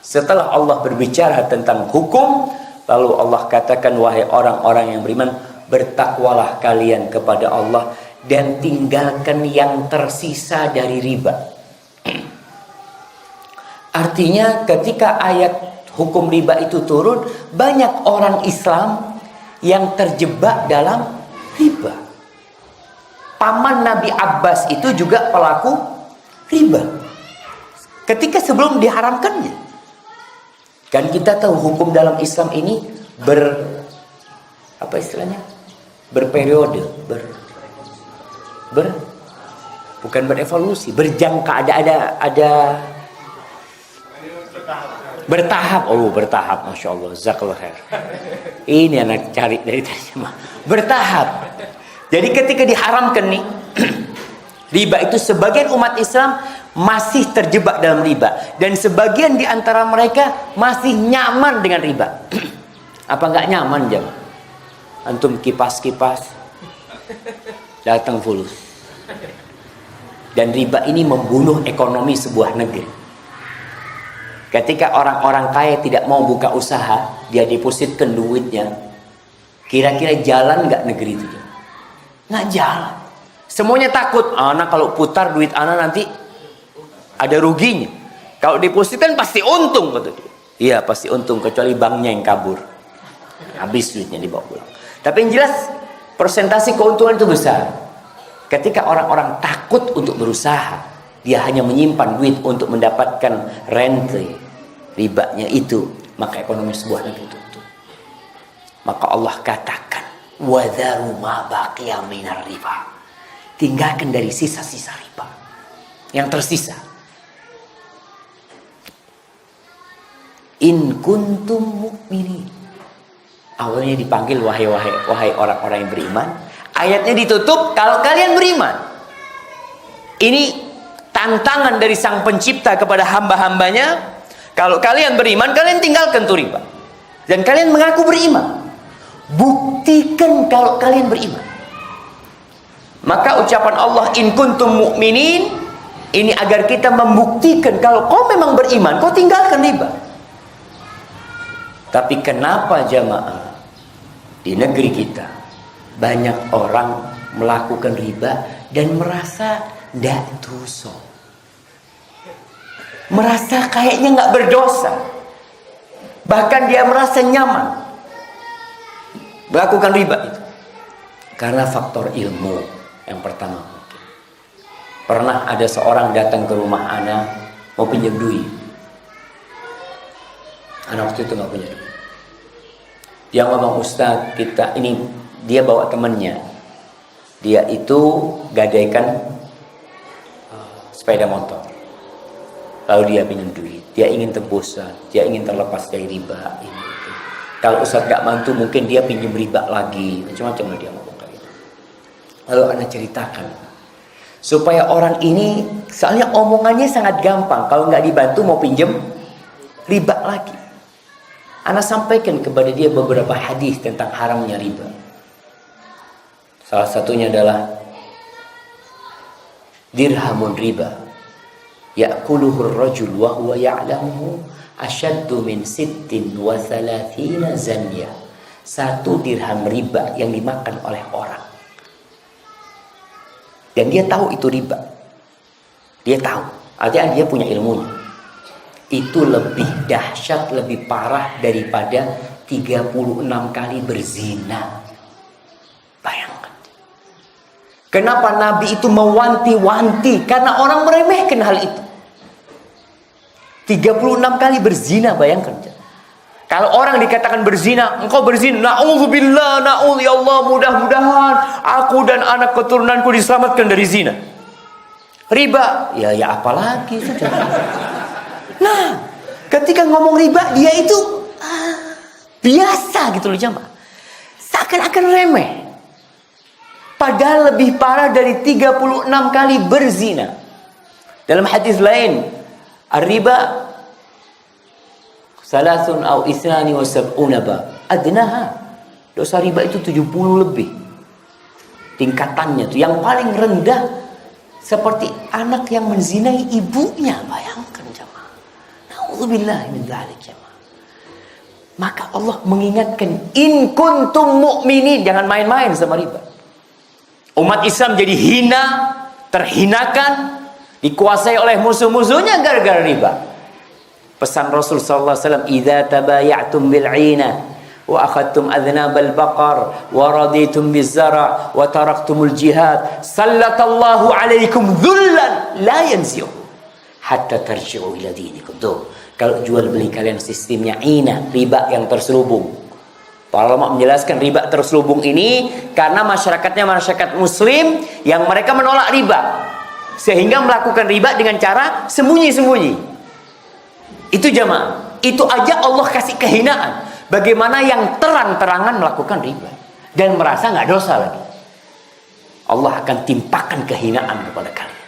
Setelah Allah berbicara tentang hukum, lalu Allah katakan, wahai orang-orang yang beriman, bertakwalah kalian kepada Allah dan tinggalkan yang tersisa dari riba. Artinya ketika ayat hukum riba itu turun, banyak orang Islam yang terjebak dalam riba. Paman Nabi Abbas itu juga pelaku riba. Ketika sebelum diharamkannya. Kan kita tahu hukum dalam Islam ini berperiode, bukan berevolusi, berjangka, ada bertahap. Oh, bertahap, masya Allah, jazakallah khair. Ini anak cari dari terjemah. Bertahap. Jadi ketika diharamkan nih riba itu, sebagian umat Islam masih terjebak dalam riba dan sebagian di antara mereka masih nyaman dengan riba. Apa nggak nyaman jemaah? Antum kipas-kipas datang fulus. Dan riba ini membunuh ekonomi sebuah negeri. Ketika orang-orang kaya tidak mau buka usaha, dia depositkan duitnya. Kira-kira jalan nggak negeri itu? Nggak jalan. Semuanya takut, anak kalau putar duit anak nanti ada ruginya. Kalau depositan pasti untung, kata dia. Iya, pasti untung, kecuali banknya yang kabur. Habis duitnya dibawa pulang. Tapi yang jelas persentase keuntungan itu besar. Ketika orang-orang takut untuk berusaha, dia hanya menyimpan duit untuk mendapatkan rente, ribanya itu, maka ekonomi sebuah negeri tutup. Maka Allah katakan, wadharu ma baqiya minar riba. Tinggalkan dari sisa-sisa riba yang tersisa. In kuntum mu'minin. Awalnya dipanggil wahai orang-orang yang beriman. ayatnya ditutup, kalau kalian beriman. Ini tantangan dari sang pencipta kepada hamba-hambanya. Kalau kalian beriman, kalian tinggalkan tuh riba. Dan kalian mengaku beriman. Buktikan kalau kalian beriman. Maka ucapan Allah, in kuntum mu'minin, ini agar kita membuktikan kalau kau memang beriman, kau tinggalkan riba. Tapi kenapa jamaah di negeri kita banyak orang melakukan riba dan merasa tidak dosa, merasa kayaknya nggak berdosa, bahkan dia merasa nyaman melakukan riba itu karena faktor ilmu. Yang pertama, mungkin pernah ada seorang datang ke rumah ana mau pinjam duit. Anak waktu itu nggak punya duit. Dia ngomong, Ustaz, kita ini, dia bawa temannya. Dia itu gadaikan sepeda motor. Lalu dia pinjam duit. Dia ingin tebusan, dia ingin terlepas dari riba. Ini, itu. Kalau Ustaz nggak bantu, mungkin dia pinjam riba lagi. Macam-macam dia ngomong kayak gitu. Lalu anak ceritakan supaya orang ini, soalnya omongannya sangat gampang. Kalau nggak dibantu mau pinjam riba lagi. Ana sampaikan kepada dia beberapa hadis tentang haramnya riba. Salah satunya adalah dirhamun riba ya'kuluhu ar-rajul wa huwa ya'lamuhu ashaddu min 36 zanya. 1 dirham riba yang dimakan oleh orang, dan dia tahu itu riba. Dia tahu, artinya dia punya ilmunya. Itu lebih dahsyat, lebih parah daripada 36 kali berzina. Bayangkan. Kenapa Nabi itu mewanti-wanti? Karena orang meremehkan hal itu. 36 kali berzina, bayangkan. Kalau orang dikatakan berzina, engkau berzina, na'udzubillah, ya Allah, mudah-mudahan aku dan anak keturunanku diselamatkan dari zina. Riba, ya apalagi sudah. Nah, ketika ngomong riba, dia itu biasa gitu loh jamaah. Seakan-akan remeh. Padahal lebih parah dari 36 kali berzina. Dalam hadis lain, ar-riba salasun au isnani wa sab'una bab. Adnaha. Dosa riba itu 70 lebih. Tingkatannya tuh yang paling rendah seperti anak yang menzinai ibunya, bayangkan jamaah. Na'udzubillah min dzalik jamaah. Maka Allah mengingatkan, in kuntum mu'minin, jangan main-main sama riba. Umat Islam jadi hina, terhinakan, dikuasai oleh musuh-musuhnya gara-gara riba. Pesan Rasul sallallahu alaihi wasallam, idza tabaya'tum bil'ina wa akhadtum adhnabal baqar wa raditum biz-zara' wa taraktumul jihad sallatallahu alaikum dhullan la yanzi'u hatta tarji'u ila dinikum. Tuh, kalau jual beli kalian sistemnya ina, riba yang terselubung. Para ulama menjelaskan riba terselubung ini karena masyarakatnya masyarakat muslim yang mereka menolak riba, sehingga melakukan riba dengan cara sembunyi-sembunyi. Itu jamaah, itu aja Allah kasih kehinaan. Bagaimana yang terang-terangan melakukan riba dan merasa nggak dosa lagi. Allah akan timpakan kehinaan kepada kalian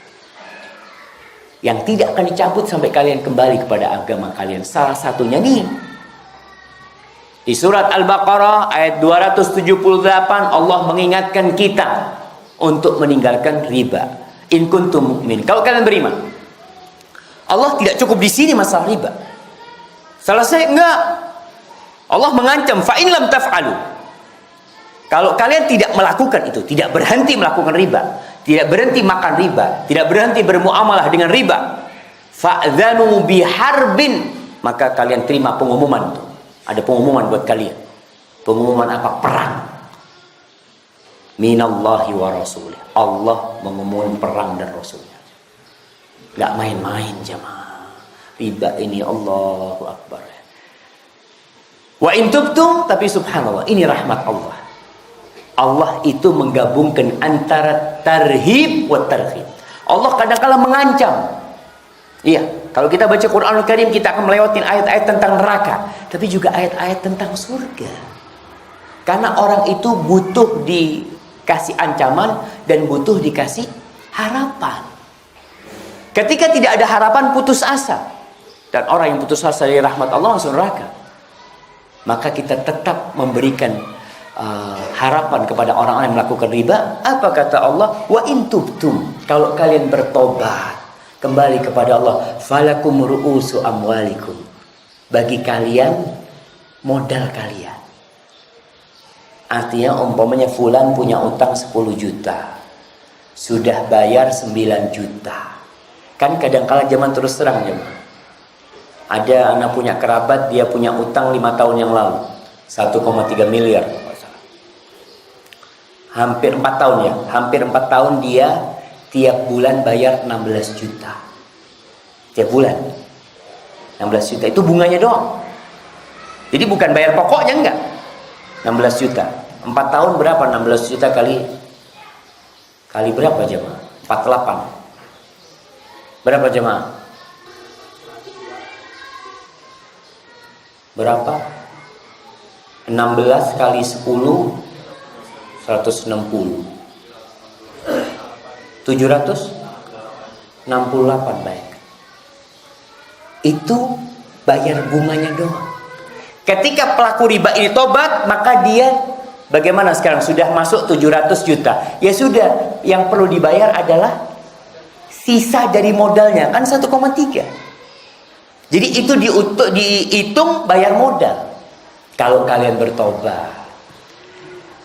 yang tidak akan dicabut sampai kalian kembali kepada agama kalian. Salah satunya nih, di surat Al-Baqarah ayat 278 Allah mengingatkan kita untuk meninggalkan riba. In kuntum mu'min, kalau kalian beriman. Allah tidak cukup di sini masalah riba. Selesai enggak? Allah mengancam, fa in lam taf'alu. Kalau kalian tidak melakukan itu, tidak berhenti melakukan riba, tidak berhenti makan riba, tidak berhenti bermuamalah dengan riba, fa'dzanu biharbin, maka kalian terima pengumuman itu. Ada pengumuman buat kalian. Pengumuman apa? Perang. Minallahi wa rasulih. Allah mengumumkan perang dan rasulnya. Gak main-main jamaah. Riba ini Allahu Akbar. Wa in tubtum, tapi subhanallah, ini rahmat Allah. Allah itu menggabungkan antara tarhib wa tarhib. Allah kadang-kala mengancam. Iya, kalau kita baca Quranul Karim kita akan melewati ayat-ayat tentang neraka, tapi juga ayat-ayat tentang surga. Karena orang itu butuh dikasih ancaman dan butuh dikasih harapan. Ketika tidak ada harapan, putus asa. Dan orang yang putus asa dari rahmat Allah langsung neraka. Maka kita tetap memberikan harapan kepada orang-orang yang melakukan riba. Apa kata Allah? Wa in tubtum, kalau kalian bertobat kembali kepada Allah, falakum ru'usu amwalikum, bagi kalian modal kalian. Artinya umpamanya fulan punya utang 10 juta, sudah bayar 9 juta. Kan kadang-kala zaman terus terang jemaah. Ada anak punya kerabat, dia punya utang 5 tahun yang lalu 1,3 miliar. Hampir 4 tahun ya. Hampir 4 tahun dia tiap bulan bayar 16 juta. Tiap bulan 16 juta. Itu bunganya doang. Jadi bukan bayar pokoknya, enggak. 16 juta. 4 tahun berapa? 16 juta kali berapa jemaah? 48. Berapa jemaah? Berapa? 16 kali 10 160. 768 baik. Itu bayar bunganya doang. Ketika pelaku riba ini tobat, maka dia bagaimana sekarang? Sudah masuk 700 juta. Ya sudah, yang perlu dibayar adalah sisa dari modalnya, kan 1,3. Jadi itu dihitung bayar modal. Kalau kalian bertobat,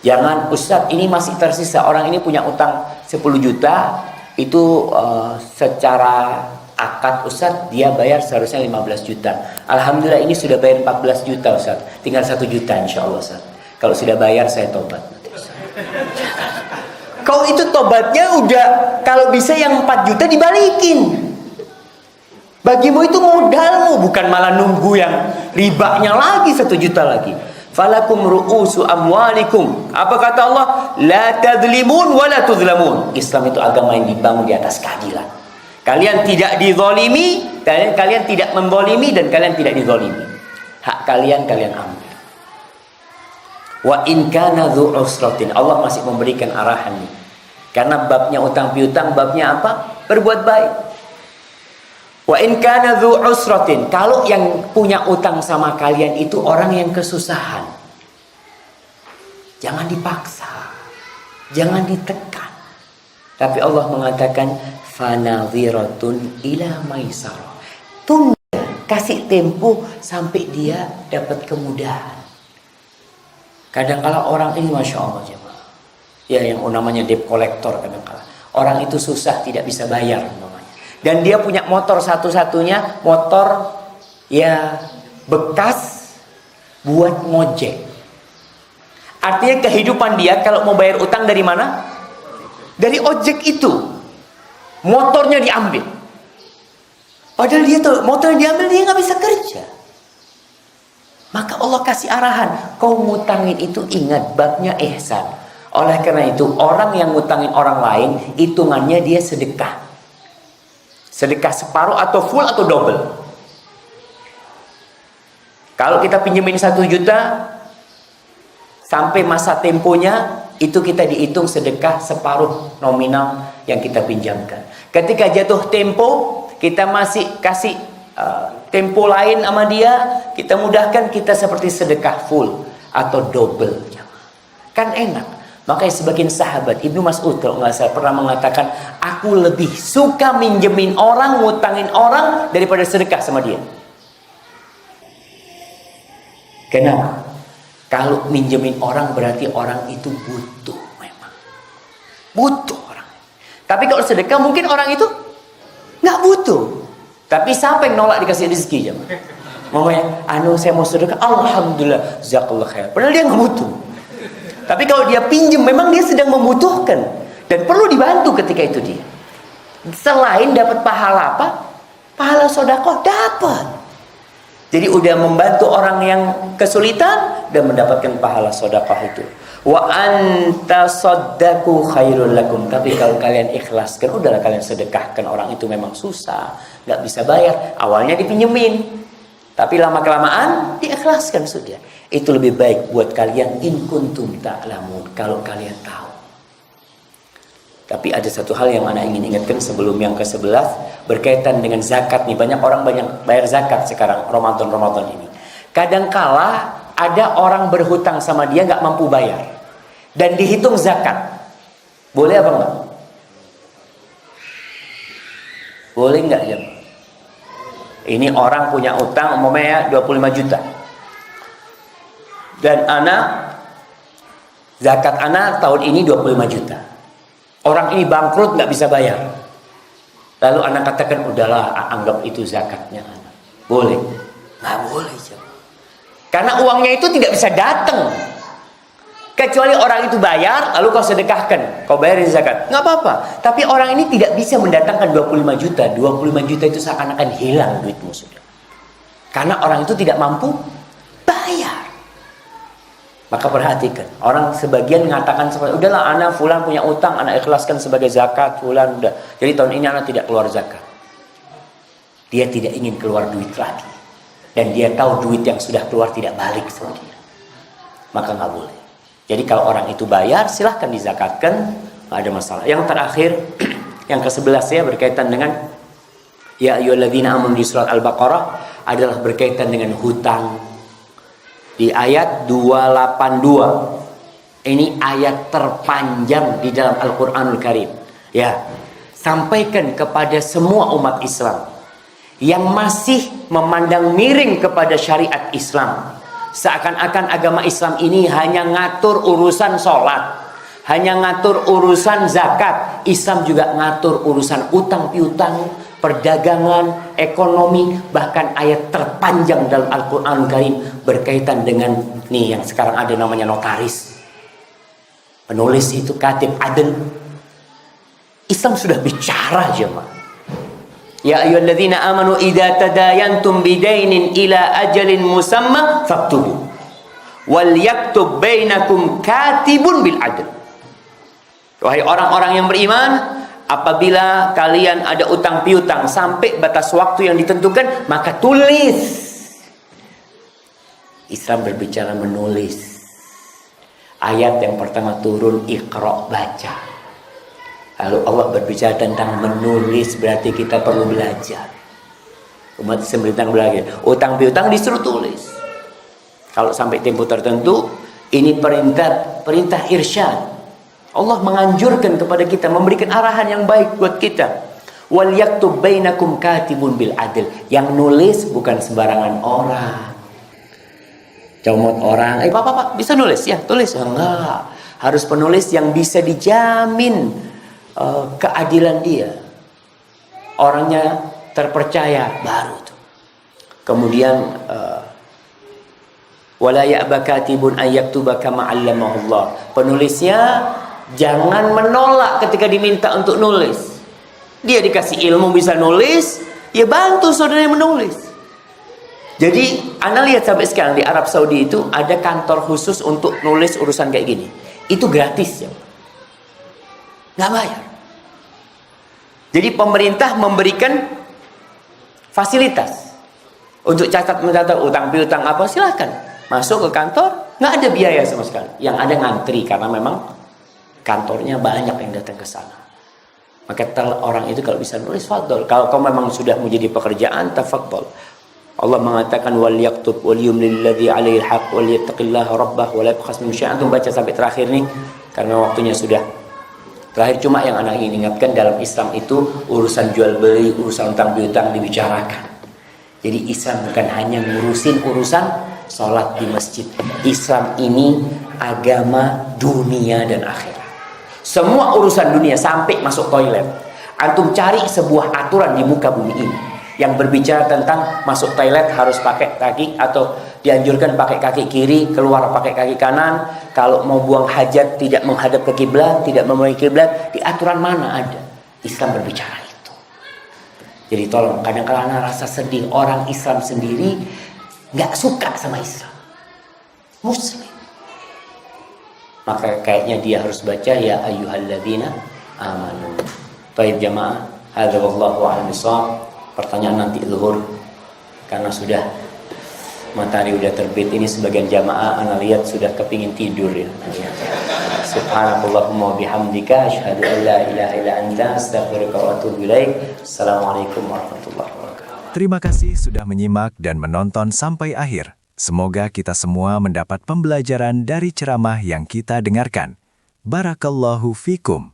jangan, Ustadz ini masih tersisa, orang ini punya utang 10 juta, itu secara akad Ustadz dia bayar seharusnya 15 juta. Alhamdulillah ini sudah bayar 14 juta Ustadz, tinggal 1 juta insya Allah Ustadz. Kalau sudah bayar saya tobat. Kau itu tobatnya udah, kalau bisa yang 4 juta dibalikin. Bagimu itu modalmu, bukan malah nunggu yang ribanya lagi 1 juta lagi. Falakum ru'usu amwalikum. Apa kata Allah? La tadlimun wa la tudlamun. Islam itu agama yang dibangun di atas keadilan. Kalian tidak dizalimi, kalian tidak menzalimi, dan kalian tidak dizalimi. Hak kalian ambil. Wa in kana dzu usratin. Allah masih memberikan arahan nih. Karena babnya utang piutang, babnya apa? Berbuat baik. Wa in kana dzu usratin, kalau yang punya utang sama kalian itu orang yang kesusahan, jangan dipaksa, jangan ditekan. Tapi Allah mengatakan fanadhiratun ila maisarah. Tunda, kasih tempo sampai dia dapat kemudahan. Kadang-kala orang ini masya Allah jemaah, ya yang namanya debt collector, kadang-kala orang itu susah tidak bisa bayar namanya. Dan dia punya motor satu-satunya, motor ya bekas buat ngojek. Artinya kehidupan dia kalau mau bayar utang dari mana? Dari ojek itu. Motornya diambil. Padahal dia tuh motornya diambil, dia nggak bisa kerja. Maka Allah kasih arahan, kau ngutangin itu ingat babnya ihsan. Oleh karena itu orang yang ngutangin orang lain, hitungannya dia sedekah. Sedekah separuh atau full atau double. Kalau kita pinjemin 1 juta sampai masa temponya, itu kita dihitung sedekah separuh nominal yang kita pinjamkan. Ketika jatuh tempo, kita masih kasih tempo lain sama dia, kita mudahkan, kita seperti sedekah full atau double. Kan enak. Makanya sebagian sahabat, Ibnu Mas'ud kalau nggak salah pernah mengatakan, aku lebih suka minjemin orang, ngutangin orang daripada sedekah sama dia. Kenapa? Kalau minjemin orang berarti orang itu butuh memang. Butuh orang. Tapi kalau sedekah mungkin orang itu nggak butuh. Tapi siapa yang nolak dikasih rezeki jemaah? Mamanya, saya mau sedekah, alhamdulillah, jazakallah khair. Padahal dia nggak butuh. Tapi kalau dia pinjem, memang dia sedang membutuhkan dan perlu dibantu ketika itu dia. Selain dapat pahala apa? Pahala sedekah dapat. Jadi udah membantu orang yang kesulitan dan mendapatkan pahala sedekah itu. Wa anta saddaku khairul lakum. Tapi kalau kalian ikhlaskan, udahlah kalian sedekahkan, orang itu memang susah, nggak bisa bayar. Awalnya dipinjemin, tapi lama-kelamaan diikhlaskan sudah. Itu lebih baik buat kalian in kuntum ta'lamun, kalau kalian tahu. Tapi ada satu hal yang anak ingin ingatkan sebelum yang ke-11 berkaitan dengan zakat nih. Banyak orang bayar zakat sekarang Ramadan ini. Kadangkala ada orang berhutang sama dia nggak mampu bayar dan dihitung zakat. Boleh apa enggak? Boleh enggak ya? Ini orang punya utang umpamanya 25 juta. Dan zakat anak tahun ini 25 juta. Orang ini bangkrut nggak bisa bayar. Lalu anak katakan, udahlah anggap itu zakatnya anak. Boleh? Nggak boleh. Karena uangnya itu tidak bisa datang. Kecuali orang itu bayar, lalu kau sedekahkan. Kau bayarin zakat. Nggak apa-apa. Tapi orang ini tidak bisa mendatangkan 25 juta. 25 juta itu seakan-akan hilang duitmu sudah. Karena orang itu tidak mampu bayar. Maka perhatikan, orang sebagian mengatakan seperti, udahlah anak fulan punya utang, anak ikhlaskan sebagai zakat, fulan udah. Jadi tahun ini anak tidak keluar zakat. Dia tidak ingin keluar duit lagi. Dan dia tahu duit yang sudah keluar tidak balik sama dia. Maka nggak boleh. Jadi kalau orang itu bayar, silahkan dizakatkan, nggak ada masalah. Yang terakhir, yang ke-11 ya berkaitan dengan ya ayyuhalladzina amanu di surat Al-Baqarah adalah berkaitan dengan hutang. Di ayat 282. Ini ayat terpanjang di dalam Al-Quranul Karim. Ya, sampaikan kepada semua umat Islam yang masih memandang miring kepada syariat Islam. Seakan-akan agama Islam ini hanya ngatur urusan sholat, hanya ngatur urusan zakat. Islam juga ngatur urusan utang piutang, perdagangan, ekonomi, bahkan ayat terpanjang dalam Al-Quran Karim berkaitan dengan nih yang sekarang ada namanya notaris. Penulis itu katib adl. Islam sudah bicara jemaah. Ya ayyuhalladzina amanu idza tadayantum bidainin ila ajalin musamma faktubu wal yaktub bainakum katibun bil adl. Wahai orang-orang yang beriman, apabila kalian ada utang piutang sampai batas waktu yang ditentukan, maka tulis. Islam berbicara menulis. Ayat yang pertama turun, Iqra, baca. Lalu Allah berbicara tentang menulis, berarti kita perlu belajar. Umat Islam tentang belajar. Utang piutang disuruh tulis. Kalau sampai tempo tertentu, ini perintah irsyad. Allah menganjurkan kepada kita, memberikan arahan yang baik buat kita. Wal yaktub bainakum katibun bil adl. Yang nulis bukan sembarangan orang. Comot orang, Pak, bisa nulis? Ya, tulis. Enggak. Harus penulis yang bisa dijamin keadilan dia. Orangnya terpercaya, baru tuh. Kemudian wala ya'ba katibun an yaktuba kama 'allamahullah. Penulisnya jangan menolak ketika diminta untuk nulis. Dia dikasih ilmu bisa nulis, ya bantu saudaranya menulis. Jadi, Anda lihat sampai sekarang di Arab Saudi itu ada kantor khusus untuk nulis urusan kayak gini. Itu gratis ya. Nggak bayar. Jadi pemerintah memberikan fasilitas untuk mencatat utang piutang apa, silakan masuk ke kantor, nggak ada biaya sama sekali. Yang ada ngantri karena memang kantornya banyak yang datang ke sana. Maka orang itu kalau bisa nulis, fadol. Kalau kau memang sudah menjadi pekerjaan, tafadhol. Allah mengatakan wal yaktub wal yumlil ladzi 'alaihi al-haq wal yattaqillaha rabbah wa la yabkhas min syai'in. Antum baca sampai terakhir nih karena waktunya sudah terakhir. Cuma yang anak ingin ingatkan, dalam Islam itu urusan jual beli, urusan utang piutang dibicarakan. Jadi Islam bukan hanya ngurusin urusan sholat di masjid. Islam ini agama dunia dan akhirat. Semua urusan dunia sampai masuk toilet. Antum cari sebuah aturan di muka bumi ini yang berbicara tentang masuk toilet harus pakai kaki atau dianjurkan pakai kaki kiri, keluar pakai kaki kanan. Kalau mau buang hajat tidak menghadap ke kiblat, tidak memulai kiblat. Di aturan mana ada? Islam berbicara itu. Jadi tolong, kadang-kadang rasa sedih orang Islam sendiri nggak suka sama Islam, Muslim. Maka kayaknya dia harus baca ya ayyuhalladzina amanu. Baik jamaah, hadza wallahu a'lam bishawab. Pertanyaan nanti zuhur karena sudah matahari udah terbit. Ini sebagian jamaah ana lihat sudah kepingin tidur ya. Subhanakallahumma wa bihamdika asyhadu an la ilaha illa anta astaghfiruka wa atubu ilaik. Assalamualaikum warahmatullahi wabarakatuh. Terima kasih sudah menyimak dan menonton sampai akhir. Semoga kita semua mendapat pembelajaran dari ceramah yang kita dengarkan. Barakallahu fikum.